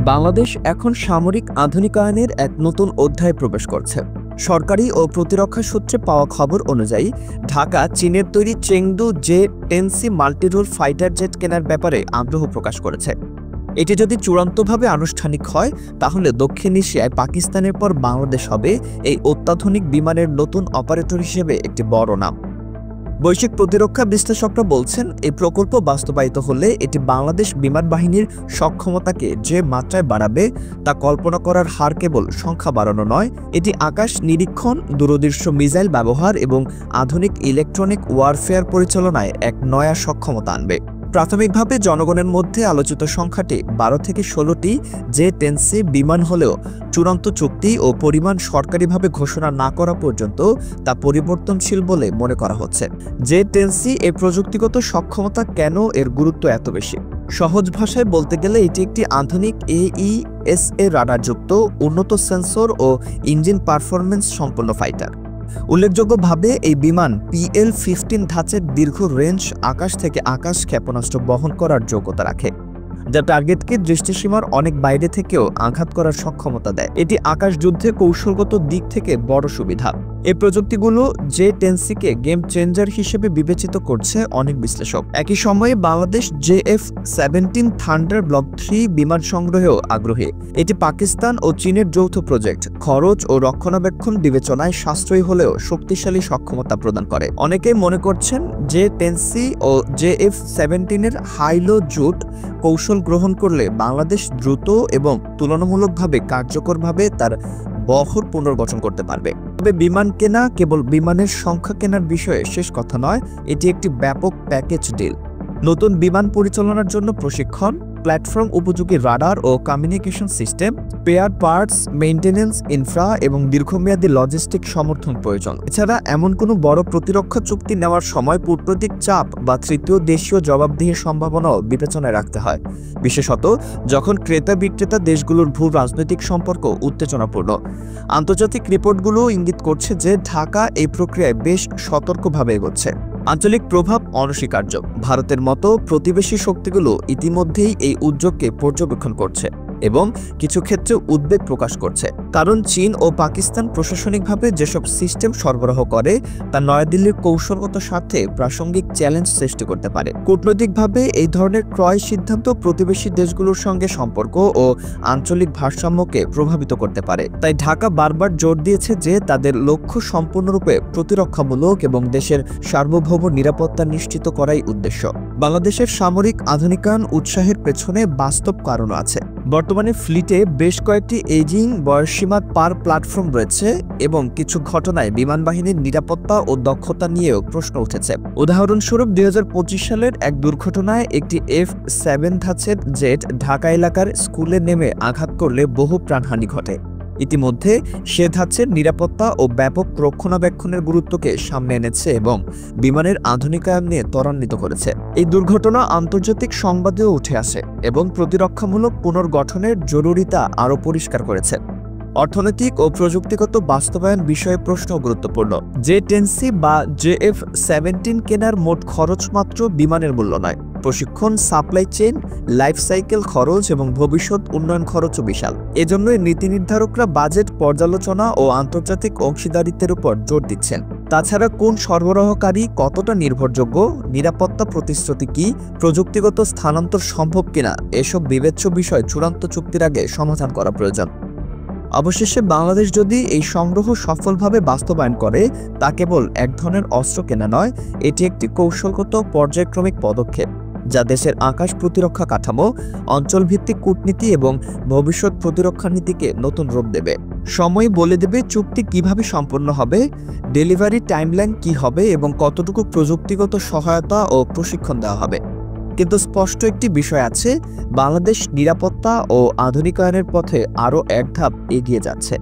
বাংলাদেশ এখন সামরিক আধুনিকায়নের এক নতুন অধ্যায়ে প্রবেশ করছে। সরকারি ও প্রতিরক্ষা সূত্রে পাওয়া খবর অনুযায়ী ঢাকা চীনের তৈরি Chengdu J-10C multirole fighter jet কেনার ব্যাপারে আগ্রহ প্রকাশ করেছে। এটি যদি চূড়ান্তভাবে আনুষ্ঠানিক হয় তাহলে দক্ষিণ এশিয়ায় পাকিস্তানের পর বাংলাদেশ হবে এই অত্যাধুনিক বিমানের নতুন অপারেটর হিসেবে একটি বড় নাম। বৈশ্বিক প্রতিরক্ষা বিশ্লেষকরা বলছেন, এই প্রকল্প বাস্তবায়িত হলে এটি বাংলাদেশ বিমান বাহিনীর সক্ষমতাকে যে মাত্রায় বাড়াবে তা কল্পনা করার হার কেবল সংখ্যা বাড়ানো নয়, এটি আকাশ নিরীক্ষণ, দূরদৃশ্য মিসাইল ব্যবহার এবং আধুনিক ইলেকট্রনিক ওয়ারফেয়ার পরিচালনায় এক নয়া সক্ষমতা আনবে। প্রাথমিকভাবে জনগণের মধ্যে আলোচিত সংখ্যাটি 12 থেকে 16টি J-10C বিমান হলেও চূড়ান্ত চুক্তি ও পরিমাণ সরকারিভাবে ঘোষণা না করা পর্যন্ত তা পরিবর্তনশীল বলে মনে করা হচ্ছে। J-10C এর প্রযুক্তিগত সক্ষমতা কেন এর গুরুত্ব এত বেশি? সহজ ভাষায় বলতে গেলে এটি একটি আধুনিক AESA রাডারযুক্ত উন্নত সেন্সর ও ইঞ্জিন পারফরমেন্স সম্পন্ন ফাইটার। উল্লেখযোগ্যভাবে এই বিমান PL-15 ধাঁচের দীর্ঘ রেঞ্জ আকাশ থেকে আকাশ ক্ষেপণাস্ত্র বহন করার যোগ্যতা রাখে, যা টার্গেটকে দৃষ্টিসীমার অনেক বাইরে থেকেও আঘাত করার সক্ষমতা দেয়। এটি আকাশ যুদ্ধে কৌশলগত দিক থেকে বড় সুবিধা। এই প্রযুক্তিগুলো J-10C-কে গেম চেঞ্জার হিসেবে বিবেচিত করছে অনেক বিশ্লেষক। একই সময়ে বাংলাদেশ JF-17 থান্ডার ব্লক 3 বিমান সংগ্রহেও আগ্রহী। এটি পাকিস্তান ও চীনের যৌথ প্রজেক্ট, খরচ ও রক্ষণাবেক্ষণ বিবেচনায় সাশ্রয়ী হলেও শক্তিশালী সক্ষমতা প্রদান করে। অনেকেই মনে করছেন J-10C ও JF-17 এর হাইলো জুট কৌশল গ্রহণ করলে বাংলাদেশ দ্রুত এবং তুলনামূলকভাবে কার্যকরভাবে তার বহর পুনর্গঠন করতে পারবে। তবে বিমান কেনা কেবল বিমানের সংখ্যা কেনার বিষয়ে শেষ কথা নয়, এটি একটি ব্যাপক প্যাকেজ ডিল। নতুন বিমান পরিচালনার জন্য প্রশিক্ষণ, প্ল্যাটফর্ম উপযোগী রাডার ও communication system, spare parts, maintenance, infra এবং দীর্ঘমেয়াদী লজিস্টিক সমর্থন প্রয়োজন। এছাড়া এমন কোনো বড় প্রতিরক্ষা চুক্তি নেওয়ার সময় কূটনৈতিক চাপ বা তৃতীয় দেশীয় জবাবদিহির সম্ভাবনাও বিবেচনায় রাখতে হয়, বিশেষত যখন ক্রেতা বিক্রেতা দেশগুলোর ভূ রাজনৈতিক সম্পর্ক উত্তেজনাপূর্ণ। আন্তর্জাতিক রিপোর্টগুলো ইঙ্গিত করছে যে ঢাকা এই প্রক্রিয়ায় বেশ সতর্কভাবে এগোচ্ছে। আঞ্চলিক প্রভাব অনস্বীকার্য। ভারতের মতো প্রতিবেশী শক্তিগুলো ইতিমধ্যেই এই উদ্যোগকে পর্যবেক্ষণ করছে এবং কিছু ক্ষেত্রে উদ্বেগ প্রকাশ করছে, কারণ চীন ও পাকিস্তান প্রশাসনিকভাবে যেসব সিস্টেম সরবরাহ করে তা নয়াদিল্লির কৌশলগত স্বার্থে প্রাসঙ্গিক চ্যালেঞ্জ সৃষ্টি করতে পারে। কূটনৈতিকভাবে এই ধরনের ক্রয় সিদ্ধান্ত প্রতিবেশী দেশগুলোর সঙ্গে সম্পর্ক ও আঞ্চলিক ভারসাম্যকে প্রভাবিত করতে পারে। তাই ঢাকা বারবার জোর দিয়েছে যে তাদের লক্ষ্য সম্পূর্ণরূপে প্রতিরক্ষামূলক এবং দেশের সার্বভৌম নিরাপত্তা নিশ্চিত করাই উদ্দেশ্য। বাংলাদেশের সামরিক আধুনিকায়ন উৎসাহের পেছনে বাস্তব কারণ আছে। বর্তমানে ফ্লিটে বেশ কয়েকটি এজিং বয়সসীমা পার প্ল্যাটফর্ম রয়েছে এবং কিছু ঘটনায় বিমান বাহিনীর নিরাপত্তা ও দক্ষতা নিয়েও প্রশ্ন উঠেছে। উদাহরণস্বরূপ 2025 সালের এক দুর্ঘটনায় একটি F-7 ধাঁচের জেট ঢাকা এলাকার স্কুলে নেমে আঘাত করলে বহু প্রাণহানি ঘটে। ইতিমধ্যে সে ধাঁচের নিরাপত্তা ও ব্যাপক রক্ষণাবেক্ষণের গুরুত্বকে সামনে এনেছে এবং বিমানের আধুনিকায়ন নিয়ে ত্বরান্বিত করেছে। এই দুর্ঘটনা আন্তর্জাতিক সংবাদেও উঠে আসে এবং প্রতিরক্ষামূলক পুনর্গঠনের জরুরিতা আরও পরিষ্কার করেছে। অর্থনৈতিক ও প্রযুক্তিগত বাস্তবায়ন বিষয়ে প্রশ্ন গুরুত্বপূর্ণ। J-10C বা JF-17 কেনার মোট খরচ মাত্র বিমানের মূল্য নয়, প্রশিক্ষণ, সাপ্লাই চেইন, লাইফ সাইকেল খরচ এবং ভবিষ্যৎ উন্নয়ন খরচও বিশাল। এজন্যই নীতি নির্ধারকরা বাজেট পর্যালোচনা ও আন্তর্জাতিক অংশীদারিত্বের উপর জোর দিচ্ছেন। তাছাড়া কোন সরবরাহকারী কতটা নির্ভরযোগ্য, নিরাপত্তা প্রতিশ্রুতি কি, প্রযুক্তিগত স্থানান্তর সম্ভব কিনা, এসব বিবেচ্য বিষয় চূড়ান্ত চুক্তির আগে সমাধান করা প্রয়োজন। অবশেষে বাংলাদেশ যদি এই সংগ্রহ সফলভাবে বাস্তবায়ন করে তা কেবল এক ধরনের অস্ত্র কেনা নয়, এটি একটি কৌশলগত পর্যায়ক্রমিক পদক্ষেপ যা দেশের আকাশ প্রতিরক্ষা কাঠামো, অঞ্চলভিত্তিক কূটনীতি এবং ভবিষ্যৎ প্রতিরক্ষা নীতিকে নতুন রূপ দেবে। সময় বলে দেবে চুক্তি কিভাবে সম্পন্ন হবে, ডেলিভারি টাইমলাইন কি হবে এবং কতটুকু প্রযুক্তিগত সহায়তা ও প্রশিক্ষণ দেওয়া হবে। কিন্তু স্পষ্ট একটি বিষয় আছে, বাংলাদেশ নিরাপত্তা ও আধুনিকায়নের পথে আরও এক ধাপ এগিয়ে যাচ্ছে।